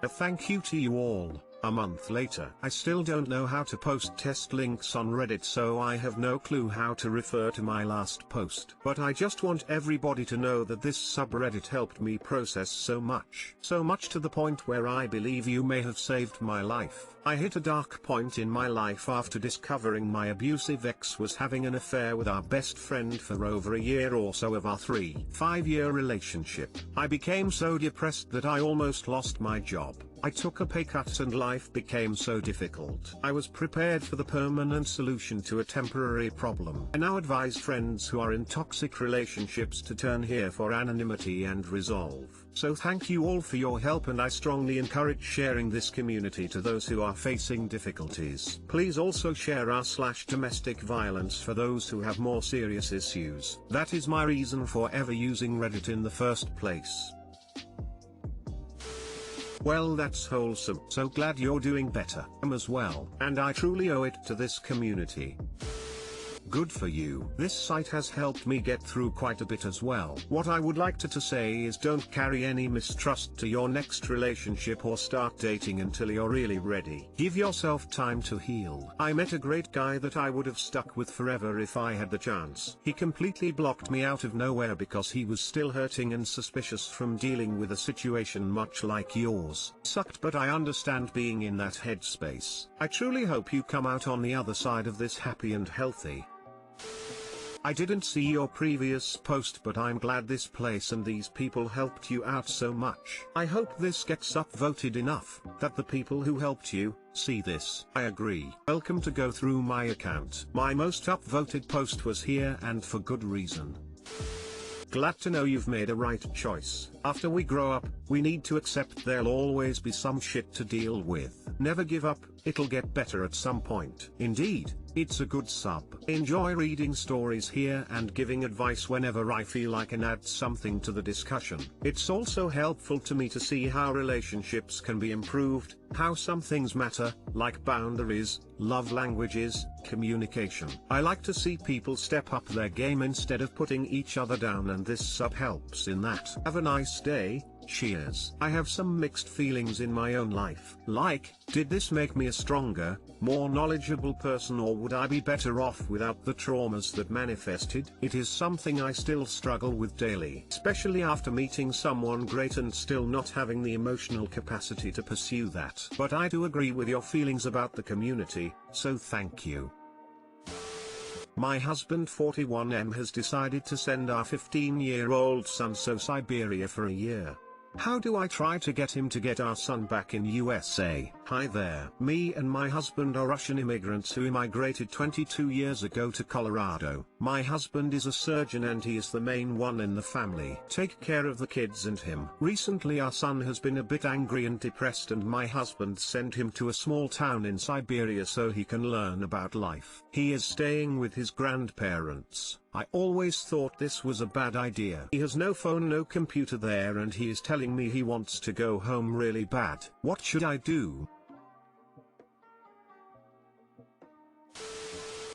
A thank you to you all. A month later. I still don't know how to post test links on Reddit, so I have no clue how to refer to my last post. But I just want everybody to know that this subreddit helped me process so much. So much to the point where I believe you may have saved my life. I hit a dark point in my life after discovering my abusive ex was having an affair with our best friend for over a year or so of our 5-year relationship. I became so depressed that I almost lost my job. I took a pay cut and life became so difficult. I was prepared for the permanent solution to a temporary problem. I now advise friends who are in toxic relationships to turn here for anonymity and resolve. So thank you all for your help, and I strongly encourage sharing this community to those who are facing difficulties. Please also share r/domestic violence for those who have more serious issues. That is my reason for ever using Reddit in the first place. Well, that's wholesome. So glad you're doing better. I'm as well, and I truly owe it to this community. Good for you. This site has helped me get through quite a bit as well. What I would like to say is don't carry any mistrust to your next relationship or start dating until you're really ready. Give yourself time to heal. I met a great guy that I would have stuck with forever if I had the chance. He completely blocked me out of nowhere because he was still hurting and suspicious from dealing with a situation much like yours. Sucked, but I understand being in that headspace. I truly hope you come out on the other side of this happy and healthy. I didn't see your previous post, but I'm glad this place and these people helped you out so much. I hope this gets upvoted enough that the people who helped you see this. I agree. Welcome to go through my account. My most upvoted post was here, and for good reason. Glad to know you've made a right choice. After we grow up, we need to accept there'll always be some shit to deal with. Never give up, it'll get better at some point. Indeed, it's a good sub. Enjoy reading stories here and giving advice whenever I feel I can add something to the discussion. It's also helpful to me to see how relationships can be improved, how some things matter, like boundaries, love languages, communication. I like to see people step up their game instead of putting each other down, and this sub helps in that. Have a nice day. Cheers. I have some mixed feelings in my own life. Like, did this make me a stronger, more knowledgeable person, or would I be better off without the traumas that manifested? It is something I still struggle with daily, especially after meeting someone great and still not having the emotional capacity to pursue that. But I do agree with your feelings about the community, so thank you. My husband 41M has decided to send our 15-year-old son to Siberia for a year. How do I try to get him to get our son back in USA? Hi there. Me and my husband are Russian immigrants who immigrated 22 years ago to Colorado. My husband is a surgeon and he is the main one in the family. Take care of the kids and him. Recently our son has been a bit angry and depressed, and my husband sent him to a small town in Siberia so he can learn about life. He is staying with his grandparents. I always thought this was a bad idea. He has no phone, no computer there, and he is telling me he wants to go home really bad. What should I do?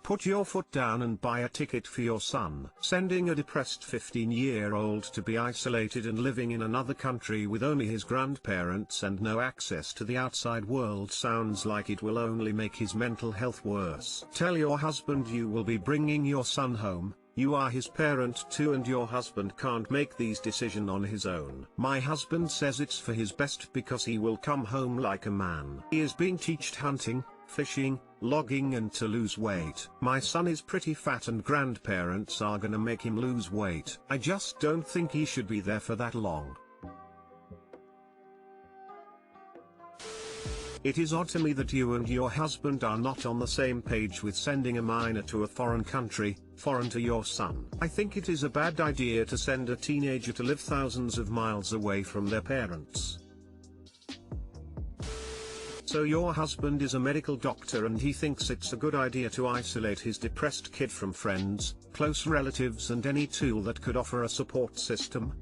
Put your foot down and buy a ticket for your son. Sending a depressed 15-year-old to be isolated and living in another country with only his grandparents and no access to the outside world sounds like it will only make his mental health worse. Tell your husband you will be bringing your son home. You are his parent too, and your husband can't make these decisions on his own. My husband says it's for his best because he will come home like a man. He is being taught hunting, fishing, logging, and to lose weight. My son is pretty fat and grandparents are gonna make him lose weight. I just don't think he should be there for that long. It is odd to me that you and your husband are not on the same page with sending a minor to a foreign country, foreign to your son. I think it is a bad idea to send a teenager to live thousands of miles away from their parents. So your husband is a medical doctor and he thinks it's a good idea to isolate his depressed kid from friends, close relatives, and any tool that could offer a support system?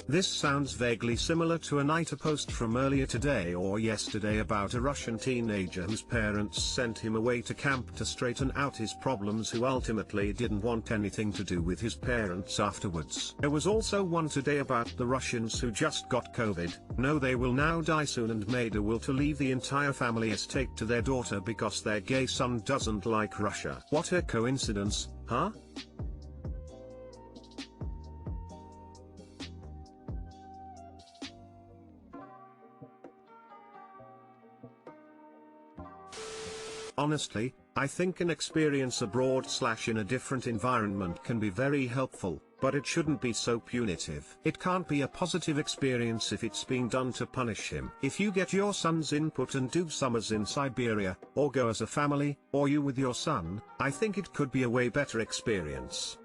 This sounds vaguely similar to a Niter post from earlier today or yesterday about a Russian teenager whose parents sent him away to camp to straighten out his problems, who ultimately didn't want anything to do with his parents afterwards. There was also one today about the Russians who just got COVID, know they will now die soon, and made a will to leave the entire family estate to their daughter because their gay son doesn't like Russia. What a coincidence, huh? Honestly, I think an experience abroad / in a different environment can be very helpful, but it shouldn't be so punitive. It can't be a positive experience if it's being done to punish him. If you get your son's input and do summers in Siberia, or go as a family, or you with your son, I think it could be a way better experience.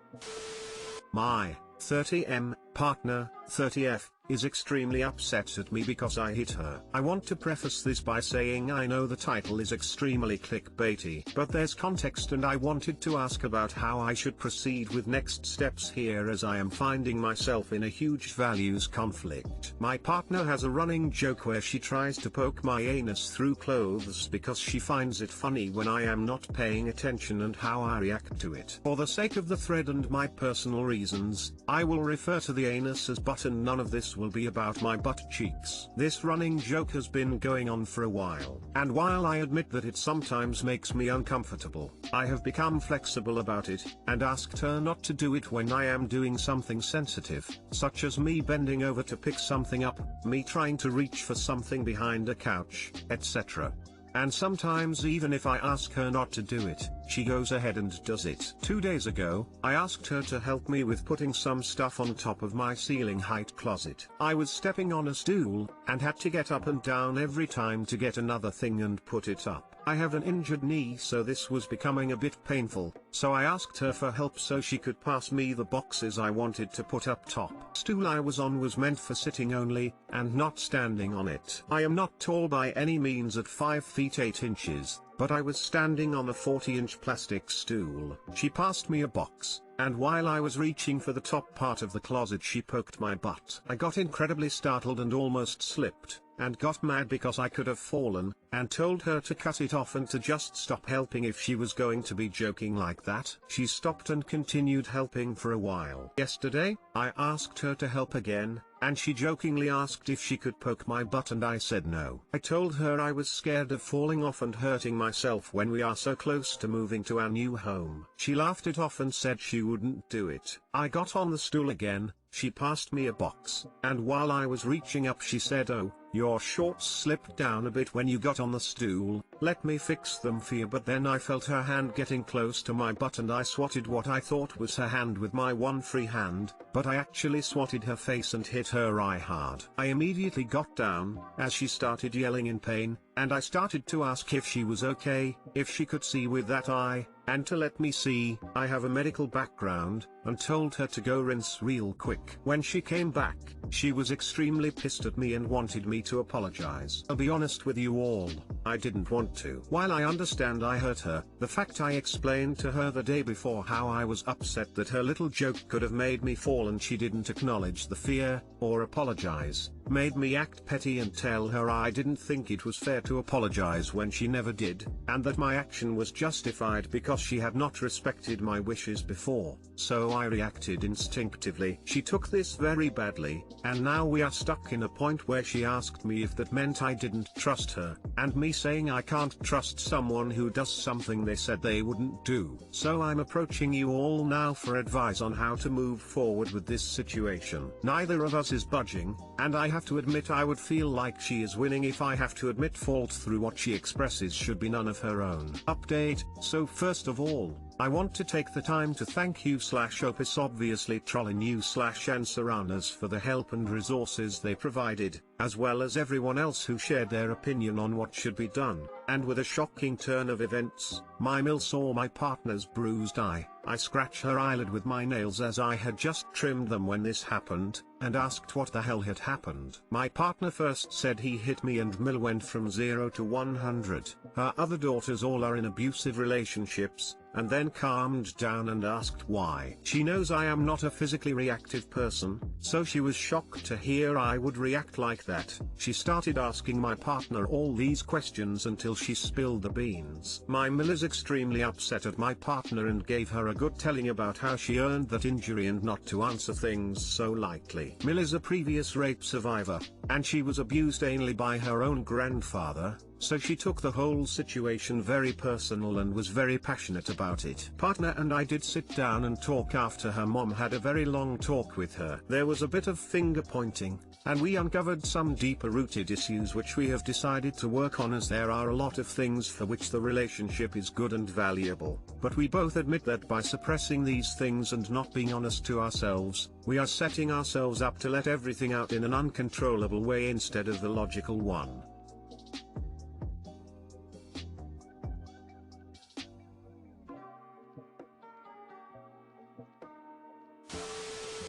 My 30M partner, 30F, is extremely upset at me because I hit her. I want to preface this by saying I know the title is extremely clickbaity, but there's context, and I wanted to ask about how I should proceed with next steps here, as I am finding myself in a huge values conflict. My partner has a running joke where she tries to poke my anus through clothes because she finds it funny when I am not paying attention and how I react to it. For the sake of the thread and my personal reasons, I will refer to the anus as butt, and none of this will be about my butt cheeks. This running joke has been going on for a while, and while I admit that it sometimes makes me uncomfortable, I have become flexible about it, and asked her not to do it when I am doing something sensitive, such as me bending over to pick something up, me trying to reach for something behind a couch, etc. And sometimes even if I ask her not to do it, she goes ahead and does it. 2 days ago, I asked her to help me with putting some stuff on top of my ceiling height closet. I was stepping on a stool, and had to get up and down every time to get another thing and put it up. I have an injured knee, so this was becoming a bit painful, so I asked her for help so she could pass me the boxes I wanted to put up top. Stool I was on was meant for sitting only, and not standing on it. I am not tall by any means at 5 feet 8 inches, but I was standing on a 40-inch plastic stool. She passed me a box, and while I was reaching for the top part of the closet, she poked my butt. I got incredibly startled and almost slipped, and got mad because I could have fallen, and told her to cut it off and to just stop helping if she was going to be joking like that. She stopped and continued helping for a while. Yesterday, I asked her to help again, and she jokingly asked if she could poke my butt, and I said no. I told her I was scared of falling off and hurting myself when we are so close to moving to our new home. She laughed it off and said she wouldn't do it. I got on the stool again, she passed me a box, and while I was reaching up she said, "Oh, your shorts slipped down a bit when you got on the stool, let me fix them for you." But then I felt her hand getting close to my butt, and I swatted what I thought was her hand with my one free hand, but I actually swatted her face and hit her eye hard. I immediately got down, as she started yelling in pain, and I started to ask if she was okay, if she could see with that eye, and to let me see. I have a medical background, and told her to go rinse real quick. When she came back, she was extremely pissed at me and wanted me to apologize. I'll be honest with you all, I didn't want to. While I understand I hurt her, the fact I explained to her the day before how I was upset that her little joke could have made me fall and she didn't acknowledge the fear, or apologize, made me act petty and tell her I didn't think it was fair to apologize when she never did, and that my action was justified because she had not respected my wishes before, so I reacted instinctively. She took this very badly, and now we are stuck in a point where she asked me if that meant I didn't trust her, and me saying I can't trust someone who does something they said they wouldn't do. So I'm approaching you all now for advice on how to move forward with this situation. Neither of us is budging, and I have to admit I would feel like she is winning if I have to admit fault through what she expresses should be none of her own. Update. So first of all, I want to take the time to thank you/Opus, obviously trolling you/Answeranas, for the help and resources they provided, as well as everyone else who shared their opinion on what should be done. And with a shocking turn of events, my mill saw my partner's bruised eye. I scratched her eyelid with my nails as I had just trimmed them when this happened, and asked what the hell had happened. My partner first said he hit me and Mill went from 0 to 100. Her other daughters all are in abusive relationships, and then calmed down and asked why. She knows I am not a physically reactive person, so she was shocked to hear I would react like that. She started asking my partner all these questions until she spilled the beans. My Mill is extremely upset at my partner and gave her a good telling about how she earned that injury and not to answer things so lightly. Mill is a previous rape survivor, and she was abused anally by her own grandfather, so she took the whole situation very personal and was very passionate about it. Partner and I did sit down and talk after her mom had a very long talk with her. There was a bit of finger pointing, and we uncovered some deeper rooted issues which we have decided to work on, as there are a lot of things for which the relationship is good and valuable. But we both admit that by suppressing these things and not being honest to ourselves, we are setting ourselves up to let everything out in an uncontrollable way instead of the logical one.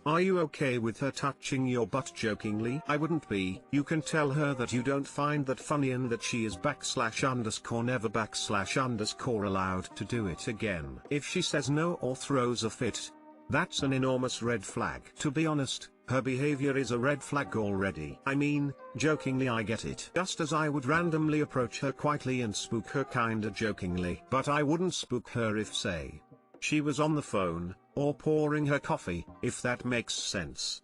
Are you okay with her touching your butt jokingly? I wouldn't be. You can tell her that you don't find that funny and that she is /_never /_ allowed to do it again. If she says no or throws a fit, that's an enormous red flag. To be honest, her behavior is a red flag already. I mean, jokingly I get it. Just as I would randomly approach her quietly and spook her kinda jokingly. But I wouldn't spook her if, say, she was on the phone, or pouring her coffee, if that makes sense.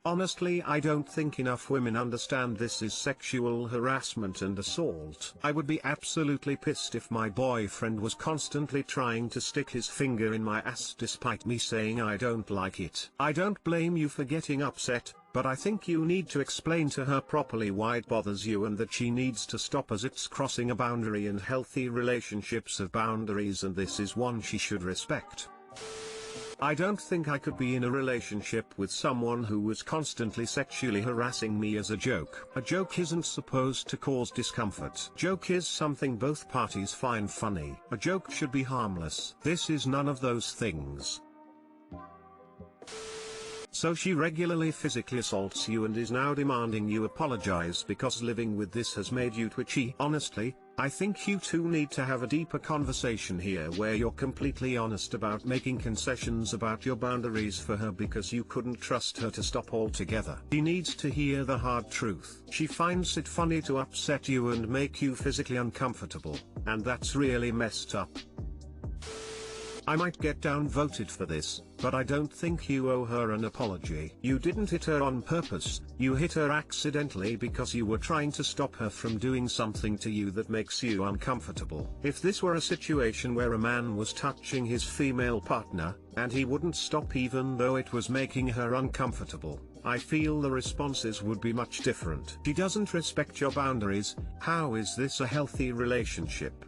Honestly, I don't think enough women understand this is sexual harassment and assault. I would be absolutely pissed if my boyfriend was constantly trying to stick his finger in my ass despite me saying I don't like it. I don't blame you for getting upset, but I think you need to explain to her properly why it bothers you and that she needs to stop, as it's crossing a boundary, and healthy relationships have boundaries and this is one she should respect. I don't think I could be in a relationship with someone who was constantly sexually harassing me as a joke. A joke isn't supposed to cause discomfort. Joke is something both parties find funny. A joke should be harmless. This is none of those things. So she regularly physically assaults you and is now demanding you apologize because living with this has made you twitchy. Honestly, I think you two need to have a deeper conversation here where you're completely honest about making concessions about your boundaries for her because you couldn't trust her to stop altogether. She needs to hear the hard truth. She finds it funny to upset you and make you physically uncomfortable, and that's really messed up. I might get downvoted for this, but I don't think you owe her an apology. You didn't hit her on purpose, you hit her accidentally because you were trying to stop her from doing something to you that makes you uncomfortable. If this were a situation where a man was touching his female partner, and he wouldn't stop even though it was making her uncomfortable, I feel the responses would be much different. She doesn't respect your boundaries. How is this a healthy relationship?